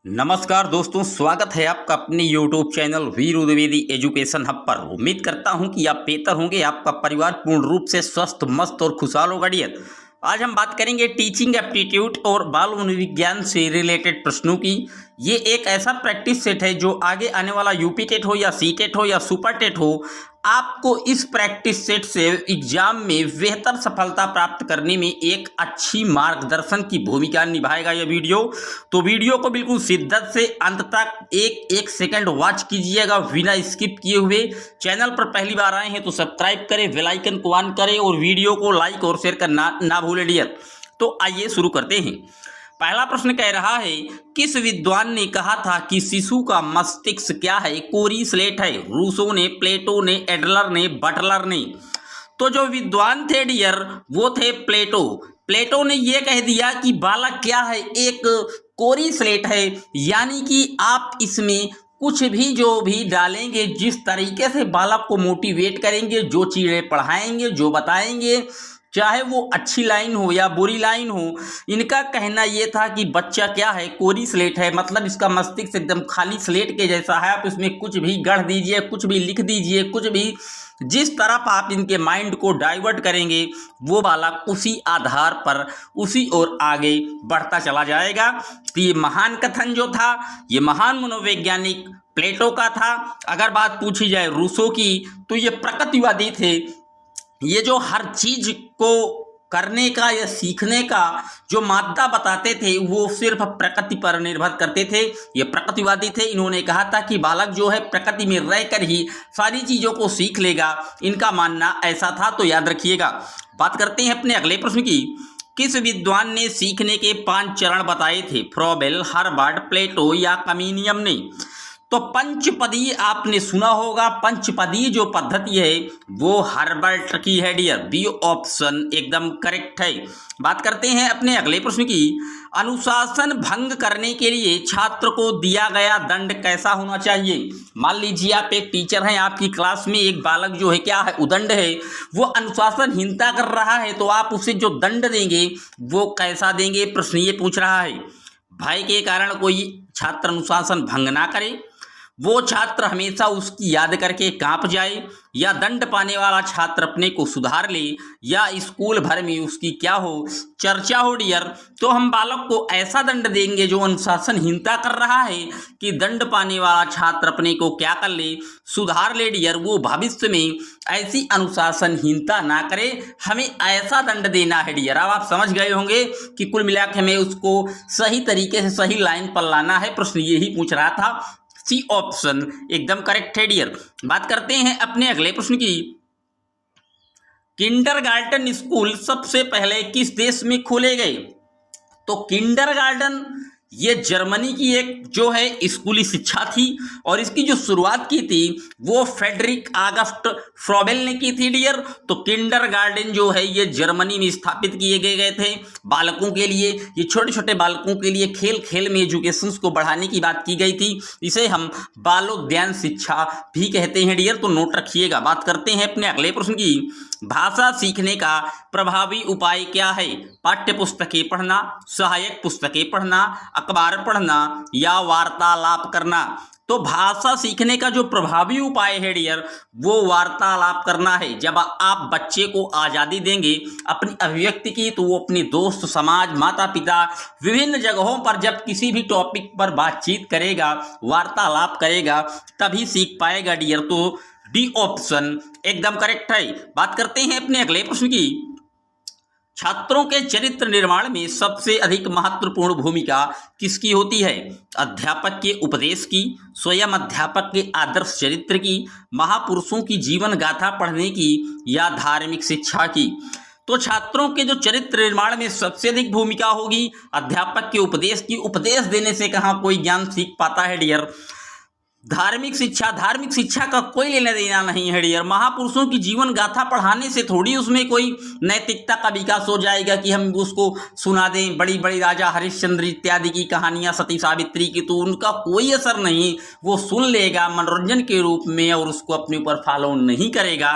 नमस्कार दोस्तों, स्वागत है आपका अपने YouTube चैनल वीर द्विवेदी एजुकेशन हब पर। उम्मीद करता हूं कि आप बेहतर होंगे, आपका परिवार पूर्ण रूप से स्वस्थ, मस्त और खुशहाल होगा डियर। आज हम बात करेंगे टीचिंग एप्टीट्यूड और बाल मनोविज्ञान से रिलेटेड प्रश्नों की। ये एक ऐसा प्रैक्टिस सेट है जो आगे आने वाला यूपी टेट हो या सी टेट हो या सुपर टेट हो, आपको इस प्रैक्टिस सेट से एग्जाम में बेहतर सफलता प्राप्त करने में एक अच्छी मार्गदर्शन की भूमिका निभाएगा यह वीडियो। तो वीडियो को बिल्कुल शिद्दत से अंत तक एक सेकंड वॉच कीजिएगा बिना स्किप किए हुए। चैनल पर पहली बार आए हैं तो सब्सक्राइब करें, बेल आइकन को ऑन करें और वीडियो को लाइक और शेयर करना ना भूलें डियर। तो आइए शुरू करते हैं। पहला प्रश्न कह रहा है, किस विद्वान ने कहा था कि शिशु का मस्तिष्क क्या है? कोरी स्लेट है। रूसो ने, प्लेटो ने, एडलर ने, बटलर ने। तो जो विद्वान थे डियर वो थे प्लेटो। प्लेटो ने ये कह दिया कि बालक क्या है? एक कोरी स्लेट है, यानी कि आप इसमें कुछ भी जो भी डालेंगे, जिस तरीके से बालक को मोटिवेट करेंगे, जो चीज़ें पढ़ाएंगे, जो बताएंगे, चाहे वो अच्छी लाइन हो या बुरी लाइन हो, इनका कहना यह था कि बच्चा क्या है? कोरी स्लेट है। मतलब इसका मस्तिष्क एकदम खाली स्लेट के जैसा है। आप इसमें कुछ भी गढ़ दीजिए, कुछ भी लिख दीजिए, कुछ भी जिस तरफ आप इनके माइंड को डाइवर्ट करेंगे, वो बालक उसी आधार पर उसी ओर आगे बढ़ता चला जाएगा। तो ये महान कथन जो था, ये महान मनोवैज्ञानिक प्लेटो का था। अगर बात पूछी जाए रूसो की, तो ये प्रकृतिवादी थे। ये जो हर चीज को करने का या सीखने का जो मादा बताते थे वो सिर्फ प्रकृति पर निर्भर करते थे। ये प्रकृतिवादी थे। इन्होंने कहा था कि बालक जो है प्रकृति में रहकर ही सारी चीज़ों को सीख लेगा। इनका मानना ऐसा था, तो याद रखिएगा। बात करते हैं अपने अगले प्रश्न की। किस विद्वान ने सीखने के 5 चरण बताए थे? फ्रॉबेल, हर्बर्ट, प्लेटो या कमीनियम ने? तो पंचपदी आपने सुना होगा। पंचपदी जो पद्धति है वो हर्बर्ट की है डियर। बी ऑप्शन एकदम करेक्ट है। बात करते हैं अपने अगले प्रश्न की। अनुशासन भंग करने के लिए छात्र को दिया गया दंड कैसा होना चाहिए? मान लीजिए आप एक टीचर हैं, आपकी क्लास में एक बालक जो है क्या है? उदंड है, वो अनुशासनहीनता कर रहा है, तो आप उसे जो दंड देंगे वो कैसा देंगे? प्रश्न ये पूछ रहा है। भय के कारण कोई छात्र अनुशासन भंग ना करे, वो छात्र हमेशा उसकी याद करके कांप जाए, या दंड पाने वाला छात्र अपने को सुधार ले, या स्कूल भर में उसकी क्या हो? चर्चा हो डियर। तो हम बालक को ऐसा दंड देंगे जो अनुशासनहीनता कर रहा है कि दंड पाने वाला छात्र अपने को क्या कर ले? सुधार ले डियर। वो भविष्य में ऐसी अनुशासनहीनता ना करे, हमें ऐसा दंड देना है डियर। अब आप समझ गए होंगे कि कुल मिलाकर हमें उसको सही तरीके से सही लाइन पर लाना है। प्रश्न यही पूछ रहा था। सी ऑप्शन एकदम करेक्ट है डियर। बात करते हैं अपने अगले प्रश्न की। किंडरगार्टन स्कूल सबसे पहले किस देश में खोले गए? तो किंडरगार्टन ये जर्मनी की एक जो है स्कूली शिक्षा थी, और इसकी जो शुरुआत की थी वो फ्रेडरिक ऑगस्ट फ्रॉबेल ने की थी डियर। तो किंडरगार्टन जो है ये जर्मनी में स्थापित किए गए थे बालकों के लिए। ये छोटे छोटे बालकों के लिए खेल खेल में एजुकेशन को बढ़ाने की बात की गई थी। इसे हम बालोद्यान शिक्षा भी कहते हैं डियर, तो नोट रखिएगा। बात करते हैं अपने अगले प्रश्न की। भाषा सीखने का प्रभावी उपाय क्या है? पाठ्य पुस्तकें पढ़ना, सहायक पुस्तकें पढ़ना, अखबार पढ़ना या वार्तालाप करना? तो भाषा सीखने का जो प्रभावी उपाय है डियर वो वार्तालाप करना है। जब आप बच्चे को आज़ादी देंगे अपनी अभिव्यक्ति की, तो वो अपने दोस्त, समाज, माता पिता, विभिन्न जगहों पर जब किसी भी टॉपिक पर बातचीत करेगा, वार्तालाप करेगा, तभी सीख पाएगा डियर। तो डी ऑप्शन एकदम करेक्ट है। बात करते हैं अपने अगले प्रश्न की। छात्रों के चरित्र निर्माण में सबसे अधिक महत्वपूर्ण भूमिका किसकी होती है? अध्यापक के उपदेश की, स्वयं अध्यापक के आदर्श चरित्र की, महापुरुषों की जीवन गाथा पढ़ने की, या धार्मिक शिक्षा की? तो छात्रों के जो चरित्र निर्माण में सबसे अधिक भूमिका होगी अध्यापक के उपदेश की। उपदेश देने से कहाँ कोई ज्ञान सीख पाता है डियर। धार्मिक शिक्षा का कोई लेना देना नहीं है डियर। महापुरुषों की जीवन गाथा पढ़ाने से थोड़ी उसमें कोई नैतिकता का विकास हो जाएगा कि हम उसको सुना दें बड़ी बड़ी राजा हरिश्चंद्र इत्यादि की कहानियां, सती सावित्री की, तो उनका कोई असर नहीं। वो सुन लेगा मनोरंजन के रूप में और उसको अपने ऊपर फॉलो नहीं करेगा।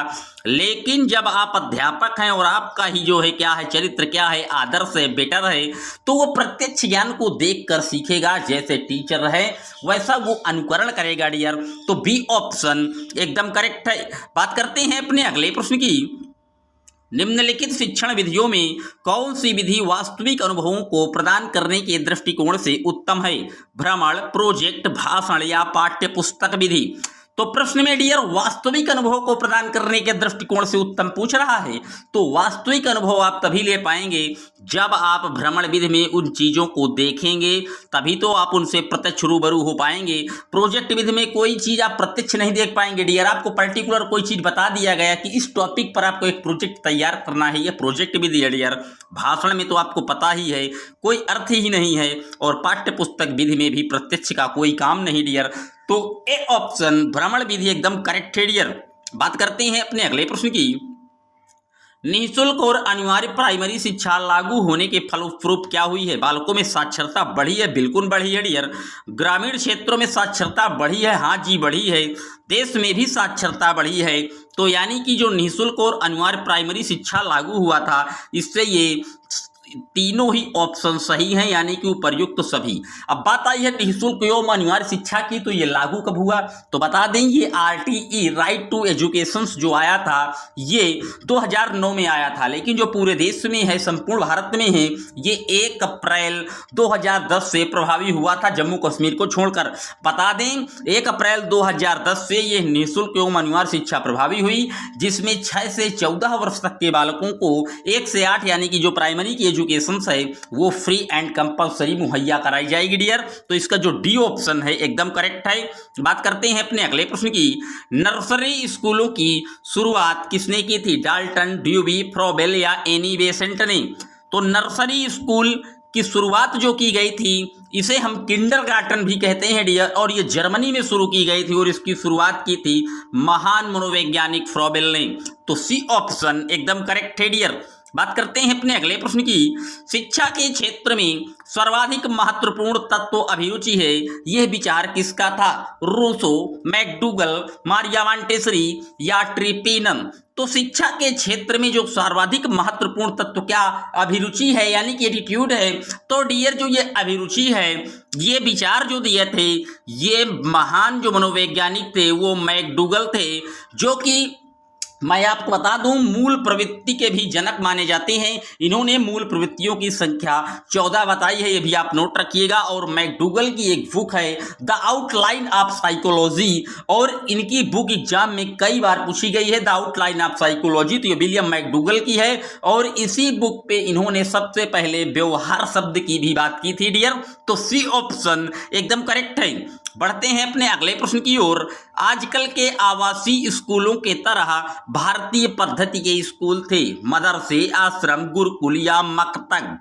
लेकिन जब आप अध्यापक हैं और आपका ही जो है क्या है चरित्र, क्या है आदर्श है, बेटर है, तो वो प्रत्यक्ष ज्ञान को देखकर सीखेगा। जैसे टीचर है वैसा वो अनुकरण करेगा डियर। तो बी ऑप्शन एकदम करेक्ट है। बात करते हैं अपने अगले प्रश्न की। निम्नलिखित शिक्षण विधियों में कौन सी विधि वास्तविक अनुभवों को प्रदान करने के दृष्टिकोण से उत्तम है? भ्रमण, प्रोजेक्ट, भाषण या पाठ्य पुस्तक विधि? तो प्रश्न में डियर वास्तविक अनुभव को प्रदान करने के दृष्टिकोण से उत्तम पूछ रहा है। तो वास्तविक अनुभव आप तभी ले पाएंगे जब आप भ्रमण विधि में उन चीजों को देखेंगे, तभी तो आप उनसे प्रत्यक्ष रूबरू हो पाएंगे। प्रोजेक्ट विधि में कोई चीज आप प्रत्यक्ष नहीं देख पाएंगे डियर। आपको पर्टिकुलर कोई चीज बता दिया गया कि इस टॉपिक पर आपको एक प्रोजेक्ट तैयार करना है, यह प्रोजेक्ट विधि है डियर। भाषण में तो आपको पता ही है कोई अर्थ ही नहीं है, और पाठ्य पुस्तक विधि में भी प्रत्यक्ष का कोई काम नहीं डियर। तो ए ऑप्शन भ्रमण विधि एकदम करेक्ट है डियर। बात करते हैं अपने अगले प्रश्न की। निःशुल्क और अनिवार्य प्राइमरी शिक्षा लागू होने के फलस्वरूप क्या हुई है? बालकों में साक्षरता बढ़ी है? बिल्कुल बढ़ी है डियर। ग्रामीण क्षेत्रों में साक्षरता बढ़ी है? हाँ जी बढ़ी है। देश में भी साक्षरता बढ़ी है। तो यानी कि जो निःशुल्क और अनिवार्य प्राइमरी शिक्षा लागू हुआ था, इससे ये तीनों ही ऑप्शन सही हैं, यानी कि उपर्युक्त सभी। अब बात आई है निःशुल्क एवं अनिवार्य शिक्षा की, तो ये लागू कब हुआ? तो बता दें ये RTE राइट टू एजुकेशन जो आया था ये 2009 में आया था, लेकिन जो पूरे देश में है, संपूर्ण भारत में है, ये 1 अप्रैल 2010 से प्रभावी हुआ था, जम्मू कश्मीर को छोड़कर। बता दें 1 अप्रैल 2010 से ये निःशुल्क एवं अनिवार्य शिक्षा प्रभावी हुई, जिसमें 6 से 14 वर्ष तक के बालकों को 1 से 8 यानी कि जो प्राइमरी की एजुकेशन है वो फ्री एंड कंपलसरी मुहैया कराई जाएगी डियर। तो इसका जो डी ऑप्शन है एकदम करेक्ट है। बात करते हैं अपने अगले प्रश्न की। नर्सरी स्कूलों की शुरुआत किसने की थी? डाल्टन, ड्यूबी, फ्रोबेल या एनी बेसेंट ने? तो नर्सरी स्कूल की शुरुआत जो की गई थी इसे हम किंडरगार्टन भी कहते हैं डियर, और ये जर्मनी में शुरू की गई थी और इसकी शुरुआत की थी महान मनोवैज्ञानिक फ्रोबेल ने। तो सी ऑप्शन एकदम करेक्ट है डियर। बात करते हैं अपने अगले प्रश्न की। शिक्षा के क्षेत्र में सर्वाधिक महत्वपूर्ण तत्व अभिरुचि है, यह विचार किसका था? रूसो, मैकडूगल, मारिया मॉन्टेसरी या ट्रिपेनन? तो शिक्षा के क्षेत्र में जो सर्वाधिक महत्वपूर्ण तत्व क्या अभिरुचि है, यानी कि एटीट्यूड है। तो डियर जो ये अभिरुचि है, ये विचार जो दिए थे, ये महान जो मनोवैज्ञानिक थे वो मैकडूगल थे, जो कि मैं आपको बता दूं मूल प्रवृत्ति के भी जनक माने जाते हैं। इन्होंने मूल प्रवृत्तियों की संख्या 14 बताई है, ये भी आप नोट रखिएगा। और मैकडूगल की एक बुक है द आउटलाइन ऑफ साइकोलॉजी, और इनकी बुक एग्जाम में कई बार पूछी गई है, द आउटलाइन ऑफ साइकोलॉजी। तो ये विलियम मैकडूगल की है, और इसी बुक पे इन्होंने सबसे पहले व्यवहार शब्द की भी बात की थी डियर। तो सी ऑप्शन एकदम करेक्ट है। बढ़ते हैं अपने अगले प्रश्न की ओर। आजकल के आवासीय स्कूलों के तरह भारतीय पद्धति के स्कूल थे, मदरसे, आश्रम, गुरुकुल या मकतब?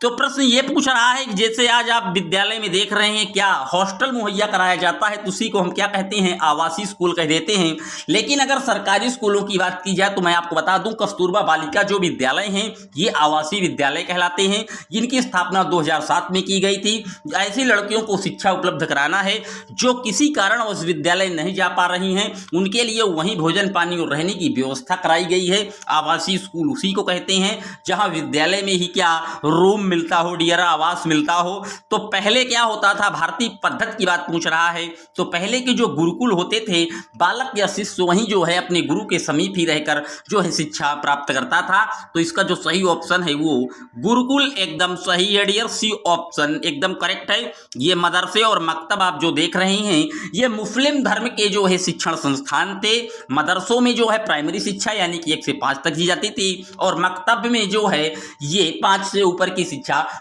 तो प्रश्न ये पूछ रहा है कि जैसे आज आप विद्यालय में देख रहे हैं क्या हॉस्टल मुहैया कराया जाता है, तो उसी को हम क्या कहते हैं? आवासीय स्कूल कह देते हैं। लेकिन अगर सरकारी स्कूलों की बात की जाए तो मैं आपको बता दूं कस्तूरबा बालिका जो विद्यालय हैं ये आवासीय विद्यालय कहलाते हैं, जिनकी स्थापना 2007 में की गई थी। ऐसी लड़कियों को शिक्षा उपलब्ध कराना है जो किसी कारण उस विद्यालय नहीं जा पा रही हैं, उनके लिए वहीं भोजन पानी और रहने की व्यवस्था कराई गई है। आवासीय स्कूल उसी को कहते हैं जहां विद्यालय में ही क्या रूम मिलता हो डियर, आवास मिलता हो। तो पहले क्या होता था, भारतीय पद्धति की बात पूछ रहा है, तो पहले के जो गुरुकुल होते थे, बालक या शिष्य वहीं जो है अपने गुरु के समीप ही रहकर जो है शिक्षा प्राप्त करता था। तो इसका जो सही ऑप्शन है वो गुरुकुल एकदम सही है डियर, सी ऑप्शन एकदम करेक्ट है। ये मदरसे और मकतब आप जो देख रहे हैं ये मुस्लिम धर्म के जो है शिक्षण संस्थान थे। मदरसों में जो है प्राइमरी शिक्षा यानी कि 1 से 5 तक दी जाती थी, और मकतब में जो है ये 5 से ऊपर की शिक्षा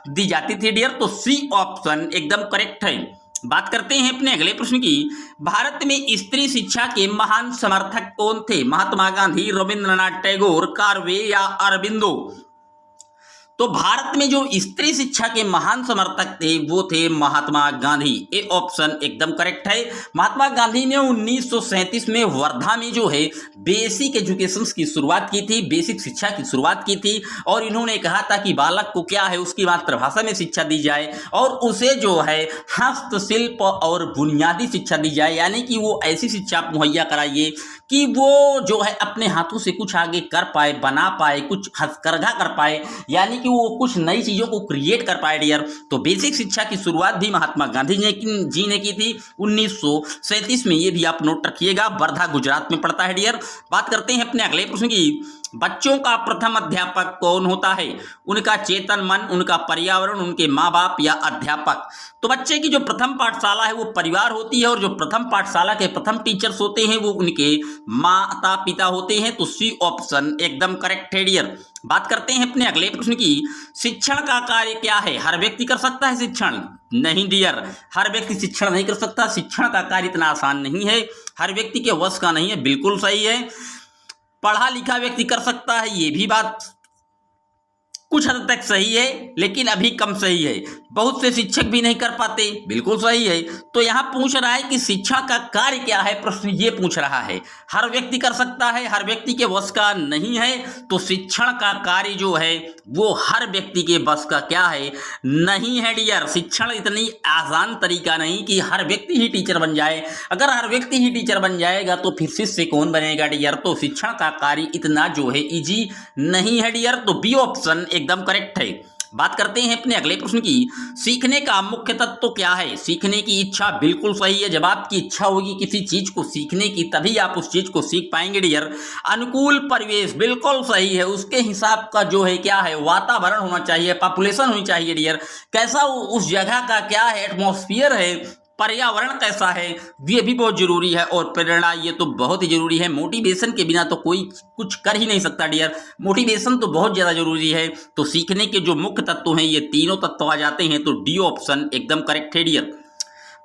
दी जाती थी डियर। तो सी ऑप्शन एकदम करेक्ट है। बात करते हैं अपने अगले प्रश्न की। भारत में स्त्री शिक्षा के महान समर्थक कौन थे? महात्मा गांधी, रविंद्रनाथ टैगोर, कार्वे या अरबिंदो? तो भारत में जो स्त्री शिक्षा के महान समर्थक थे वो थे महात्मा गांधी। ये ऑप्शन एकदम करेक्ट है। महात्मा गांधी ने 1937 में वर्धा में जो है बेसिक एजुकेशन की शुरुआत की थी, बेसिक शिक्षा की शुरुआत की थी, और इन्होंने कहा था कि बालक को क्या है उसकी मातृभाषा में शिक्षा दी जाए और उसे जो है हस्तशिल्प और बुनियादी शिक्षा दी जाए, यानी कि वो ऐसी शिक्षा मुहैया कराइए कि वो जो है अपने हाथों से कुछ आगे कर पाए, बना पाए, कुछ हथकरघा कर पाए, यानी कि वो कुछ नई चीजों को क्रिएट कर पाए डियर। तो बेसिक शिक्षा की शुरुआत भी महात्मा गांधी जी ने की थी 1937 में। ये भी आप नोट रखिएगा, वर्धा गुजरात में पड़ता है डियर। बात करते हैं अपने अगले प्रश्न की। बच्चों का प्रथम अध्यापक कौन होता है? उनका चेतन मन, उनका पर्यावरण, उनके माँ बाप या अध्यापक? तो बच्चे की जो प्रथम पाठशाला है वो परिवार होती है, और जो प्रथम पाठशाला के प्रथम टीचर्स होते हैं वो उनके माता पिता होते हैं। तो सी ऑप्शन एकदम करेक्ट है डियर। बात करते हैं अपने अगले प्रश्न की। शिक्षण का कार्य क्या है? हर व्यक्ति कर सकता है शिक्षण? नहीं डियर, हर व्यक्ति शिक्षण नहीं कर सकता। शिक्षण का कार्य इतना आसान नहीं है, हर व्यक्ति के वश का नहीं है। बिल्कुल सही है, पढ़ा लिखा व्यक्ति कर सकता है, ये भी बात कुछ हद तक सही है, लेकिन अभी कम सही है। बहुत से शिक्षक भी नहीं कर पाते, बिल्कुल सही है। तो यहाँ पूछ रहा है कि शिक्षा का कार्य क्या है, प्रश्न ये पूछ रहा है। हर व्यक्ति कर सकता है, हर व्यक्ति के वश का नहीं है। तो शिक्षण का कार्य जो है वो हर व्यक्ति के वश का क्या है? नहीं है डियर। शिक्षण इतनी आसान तरीका नहीं कि हर व्यक्ति ही टीचर बन जाए। अगर हर व्यक्ति ही टीचर बन जाएगा तो फिर शिष्य कौन बनेगा डियर? तो शिक्षण का कार्य इतना जो है इजी नहीं है डियर। तो बी ऑप्शन एकदम करेक्ट है। बात करते हैं अपने अगले प्रश्न की। सीखने का मुख्य तत्व तो क्या है? सीखने की इच्छा, बिल्कुल सही है। जब आपकी इच्छा होगी किसी चीज को सीखने की तभी आप उस चीज को सीख पाएंगे डियर। अनुकूल परिवेश, बिल्कुल सही है। उसके हिसाब का जो है क्या है, वातावरण होना चाहिए, पॉपुलेशन होनी चाहिए डियर। कैसा उस जगह का क्या है, एटमॉस्फेयर है, पर्यावरण कैसा है, ये भी बहुत जरूरी है। और प्रेरणा, ये तो बहुत ही जरूरी है। मोटिवेशन के बिना तो कोई कुछ कर ही नहीं सकता डियर। मोटिवेशन तो बहुत ज्यादा जरूरी है। तो सीखने के जो मुख्य तत्व हैं ये तीनों तत्व आ जाते हैं। तो डी ऑप्शन एकदम करेक्ट है डियर।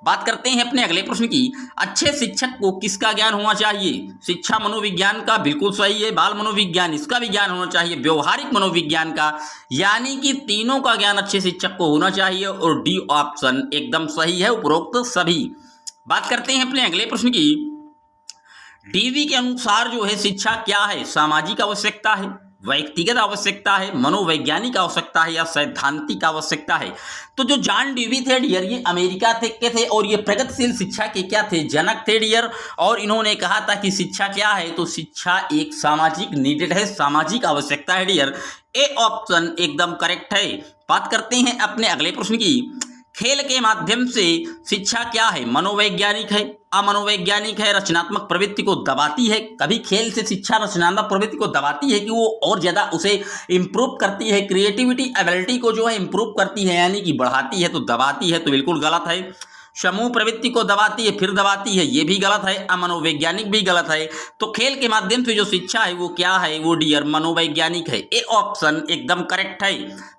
बात करते हैं अपने अगले प्रश्न की। अच्छे शिक्षक को किसका ज्ञान होना चाहिए? शिक्षा मनोविज्ञान का, बिल्कुल सही है। बाल मनोविज्ञान, इसका भी ज्ञान होना चाहिए। व्यवहारिक मनोविज्ञान का, यानी कि तीनों का ज्ञान अच्छे शिक्षक को होना चाहिए। और डी ऑप्शन एकदम सही है, उपरोक्त सभी। बात करते हैं अपने अगले प्रश्न की। डीवी के अनुसार जो है शिक्षा क्या है? सामाजिक आवश्यकता है, व्यक्तिगत आवश्यकता है, मनोवैज्ञानिक आवश्यकता है या सैद्धांतिक आवश्यकता है? तो जो जॉन डीवी थे डियर, ये अमेरिका के थे और ये प्रगतिशील शिक्षा के क्या थे? जनक थे डियर। और इन्होंने कहा था कि शिक्षा क्या है? तो शिक्षा एक सामाजिक नीडेड है, सामाजिक आवश्यकता है डियर। ए ऑप्शन एकदम करेक्ट है। बात करते हैं अपने अगले प्रश्न की। खेल के माध्यम से शिक्षा क्या है? मनोवैज्ञानिक है, अमनोवैज्ञानिक है, रचनात्मक प्रवृत्ति को दबाती है। कभी खेल से शिक्षा रचनात्मक प्रवृत्ति को दबाती है कि वो और ज्यादा उसे इंप्रूव करती है, क्रिएटिविटी एबिलिटी को जो है इंप्रूव करती है, यानी कि बढ़ाती है। तो दबाती है तो बिल्कुल गलत है। समूह प्रवृत्ति को दबाती है, फिर दबाती है, ये भी गलत है। अमनोवैज्ञानिक भी गलत है। तो खेल के माध्यम से जो शिक्षा है वो क्या है? वो डियर मनोवैज्ञानिक है। ए ऑप्शन एकदम करेक्ट है।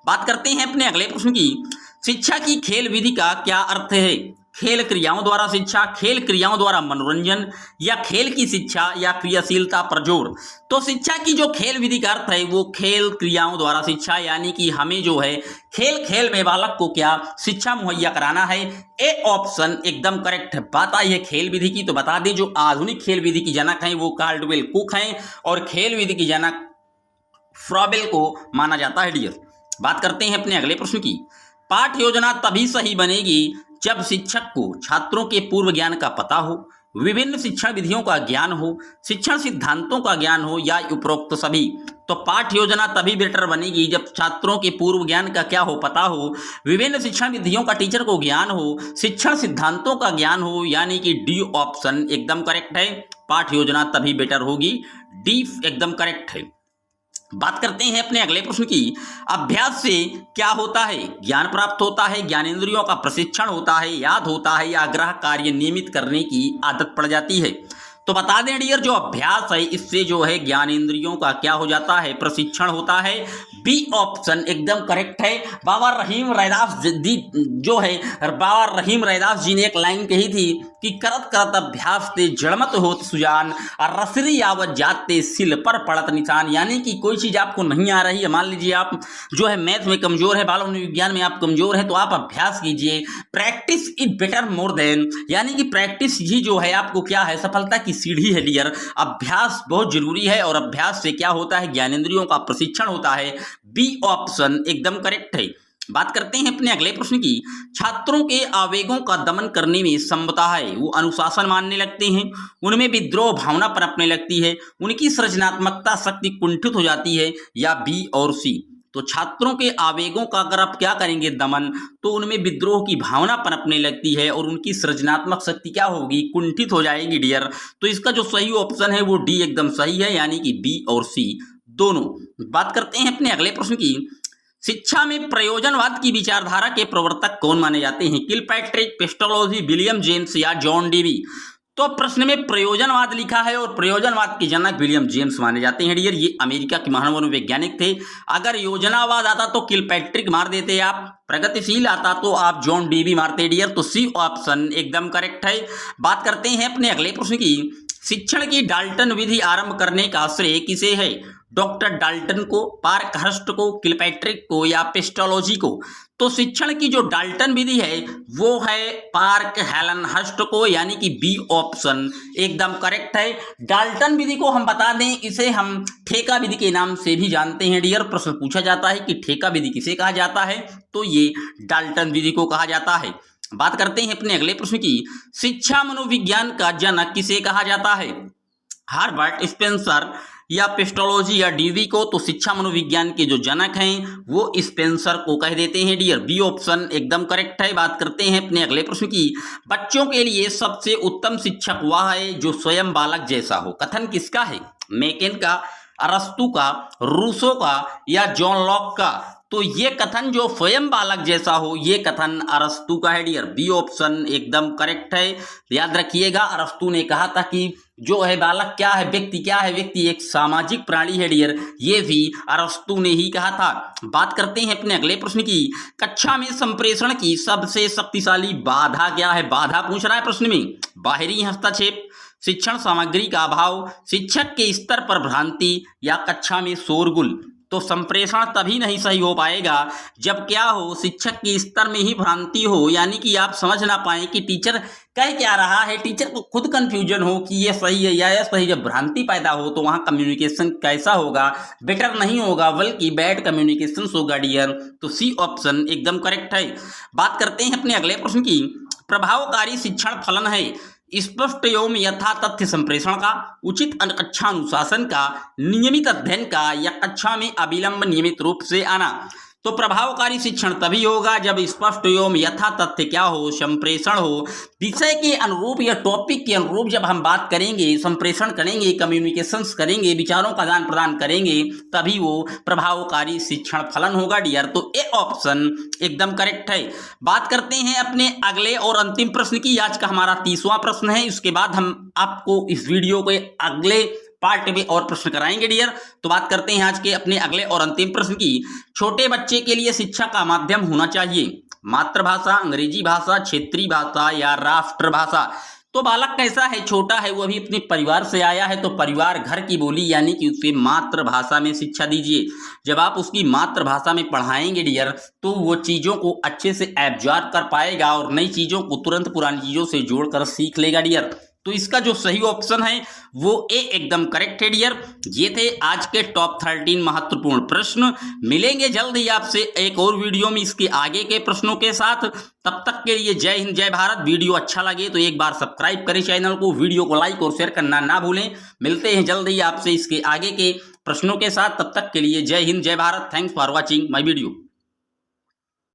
बात करते हैं अपने अगले प्रश्न की। शिक्षा की खेल विधि का क्या अर्थ है? खेल क्रियाओं द्वारा शिक्षा, खेल क्रियाओं द्वारा मनोरंजन, या खेल की शिक्षा या क्रियाशीलता पर जोर? तो शिक्षा की जो खेल विधि का अर्थ है वो खेल क्रियाओं द्वारा शिक्षा, यानी कि हमें जो है खेल खेल में बालक को क्या शिक्षा मुहैया कराना है। ए ऑप्शन एकदम करेक्ट है। बात आई है खेल विधि की, तो बता दें जो आधुनिक खेल विधि की जनक हैं वो कार्लवेल कुक हैं, और खेल विधि की जनक फ्रॉबेल को माना जाता है डियर। बात करते हैं अपने अगले प्रश्न की। पाठ योजना तभी सही बनेगी जब शिक्षक को छात्रों के पूर्व ज्ञान का पता हो, विभिन्न शिक्षण विधियों का ज्ञान हो, शिक्षण सिद्धांतों का ज्ञान हो, या उपरोक्त सभी। तो पाठ योजना तभी बेटर बनेगी जब छात्रों के पूर्व ज्ञान का क्या हो, पता हो, विभिन्न शिक्षण विधियों का टीचर को ज्ञान हो, शिक्षण सिद्धांतों का ज्ञान हो, यानी कि डी ऑप्शन एकदम करेक्ट है। पाठ योजना तभी बेटर होगी, डी एकदम करेक्ट है। बात करते हैं अपने अगले प्रश्न की। अभ्यास से क्या होता है? ज्ञान प्राप्त होता है, ज्ञानेंद्रियों का प्रशिक्षण होता है, याद होता है, या आग्रह कार्य नियमित करने की आदत पड़ जाती है? तो बता दें डियर, जो अभ्यास है इससे जो है ज्ञानेंद्रियों का क्या हो जाता है? प्रशिक्षण होता है, बी ऑप्शन एकदम करेक्ट है। बाबा रहीम रैदास जी जो है, बाबा रहीम रैदास जी ने एक लाइन कही थी कि करत करत अभ्यास ते जड़मत होत सुजान, और रसरी आवत जाते सिल पर पड़त निशान। यानी कि कोई चीज़ आपको नहीं आ रही है, मान लीजिए आप जो है मैथ में कमजोर है, बाल विज्ञान में आप कमजोर है, तो आप अभ्यास कीजिए। Practice is better more than, यानी कि प्रैक्टिस ही जो है आपको क्या है, सफलता की सीढ़ी है डियर। अभ्यास बहुत जरूरी है और अभ्यास से क्या होता है, ज्ञानेंद्रियों का प्रशिक्षण होता है। बी ऑप्शन एकदम करेक्ट है। बात करते हैं अपने अगले प्रश्न की। छात्रों के आवेगों का दमन करने में क्षमता है, वो अनुशासन मानने लगते हैं, उनमें विद्रोह भावना पनपने लगती है, उनकी सृजनात्मकता शक्ति कुंठित हो जाती है, या बी और सी। तो छात्रों के आवेगों का अगर आप क्या करेंगे दमन, तो उनमें विद्रोह की भावना पनपने लगती है और उनकी सृजनात्मक शक्ति क्या होगी, कुंठित हो जाएगी डियर। तो इसका जो सही ऑप्शन है वो डी एकदम सही है, यानी कि बी और सी दोनों। बात करते हैं अपने अगले प्रश्न की। शिक्षा में प्रयोजनवाद की विचारधारा के प्रवर्तक कौन माने जाते हैं, किलपैट्रिक, पेस्टोलॉजी, विलियम जेम्स या जॉन डेवी। तो प्रश्न में प्रयोजनवाद लिखा है और प्रयोजनवाद के जनक विलियम जेम्स माने जाते हैं डियर। ये अमेरिका के महान मनोवैज्ञानिक थे। अगर योजनावाद आता तो किलपैट्रिक मार देते आप, प्रगतिशील आता तो आप जॉन डेवी मारते डियर। तो सी ऑप्शन एकदम करेक्ट है। बात करते हैं अपने अगले प्रश्न की। शिक्षण की डाल्टन विधि आरंभ करने का श्रेय किसे है, डॉक्टर डाल्टन को, पार्कहर्स्ट को, किलपैट्रिक को या पेस्टोलॉजी को। तो शिक्षण की जो डाल्टन विधि है वो है पार्क हेलनहर्स्ट को, यानी कि बी ऑप्शन एकदम करेक्ट है। डाल्टन विधि को हम बता दें, इसे हम ठेका विधि के नाम से भी जानते हैं डियर। प्रश्न पूछा जाता है कि ठेका विधि किसे कहा जाता है, तो ये डाल्टन विधि को कहा जाता है। बात करते हैं अपने अगले प्रश्न की। शिक्षा मनोविज्ञान का जनक किसे कहा जाता है, हार्बर्ट स्पेंसर या पेस्टोलॉजी या डीवी को। तो शिक्षा मनोविज्ञान के जो जनक हैं वो स्पेंसर को कह देते हैं डियर। बी ऑप्शन एकदम करेक्ट है। बात करते हैं अपने अगले प्रश्न की। बच्चों के लिए सबसे उत्तम शिक्षक वह है जो स्वयं बालक जैसा हो। कथन किसका है, मेकेन का, अरस्तु का, रूसो का या जॉन लॉक का। तो ये कथन जो स्वयं बालक जैसा हो, ये कथन अरस्तु का है डियर। बी ऑप्शन एकदम करेक्ट है। याद रखिएगा, अरस्तु ने कहा था कि जो है बालक क्या है, व्यक्ति क्या है, व्यक्ति एक सामाजिक प्राणी है डियर। ये भी अरस्तु ने ही कहा था। बात करते हैं अपने अगले प्रश्न की। कक्षा में संप्रेषण की सबसे शक्तिशाली बाधा क्या है, बाधा पूछ रहा है प्रश्न में। बाहरी हस्तक्षेप, शिक्षण सामग्री का अभाव, शिक्षक के स्तर पर भ्रांति या कक्षा में शोरगुल। तो संप्रेषण तभी नहीं सही हो पाएगा जब क्या हो, शिक्षक के स्तर में ही भ्रांति हो, यानी कि आप समझ ना पाए कि टीचर कह क्या रहा है, टीचर को खुद कंफ्यूजन हो कि ये सही है या ये सही। जब भ्रांति पैदा हो तो वहाँ कम्युनिकेशन कैसा होगा, बेटर नहीं होगा बल्कि बैड कम्युनिकेशन होगा डियर। तो सी ऑप्शन एकदम करेक्ट है। बात करते हैं अपने अगले प्रश्न की। प्रभावकारी शिक्षण फलन है स्पष्ट एवं यथा तथ्य संप्रेषण का, उचित कक्षा अनुशासन का, नियमित अध्ययन का या कक्षा में अविलंब नियमित रूप से आना। तो प्रभावकारी शिक्षण तभी होगा जब स्पष्ट एवं यथा तथ्य क्या हो, संप्रेषण हो। विषय के अनुरूप या टॉपिक के अनुरूप जब हम बात करेंगे, संप्रेषण करेंगे, कम्युनिकेशंस करेंगे, विचारों का आदान प्रदान करेंगे, तभी वो प्रभावकारी शिक्षण फलन होगा डियर। तो ए ऑप्शन एकदम करेक्ट है। बात करते हैं अपने अगले और अंतिम प्रश्न की। आज का हमारा 30वां प्रश्न है। इसके बाद हम आपको इस वीडियो के अगले पार्ट में और प्रश्न कराएंगे डियर। तो बात करते हैं आज के अपने अगले और अंतिम प्रश्न की। छोटे बच्चे के लिए शिक्षा का माध्यम होना चाहिए मातृभाषा, अंग्रेजी भाषा, क्षेत्रीय भाषा या राष्ट्रभाषा। तो बालक कैसा है, छोटा है, वो अभी अपने परिवार से आया है, तो परिवार घर की बोली यानी कि उसे मातृभाषा में शिक्षा दीजिए। जब आप उसकी मातृभाषा में पढ़ाएंगे डियर तो वो चीज़ों को अच्छे से एब्जॉर्ब कर पाएगा और नई चीज़ों को तुरंत पुरानी चीज़ों से जोड़कर सीख लेगा डियर। तो इसका जो सही ऑप्शन है वो ए एकदम करेक्ट है डियर। ये थे आज के टॉप 13 महत्वपूर्ण प्रश्न। मिलेंगे जल्द ही आपसे एक और वीडियो में इसके आगे के प्रश्नों के साथ। तब तक के लिए जय हिंद जय भारत। वीडियो अच्छा लगे तो एक बार सब्सक्राइब करें चैनल को, वीडियो को लाइक और शेयर करना ना भूलें। मिलते हैं जल्द ही आपसे इसके आगे के प्रश्नों के साथ। तब तक के लिए जय हिंद जय Bharat. Thanks for watching my video.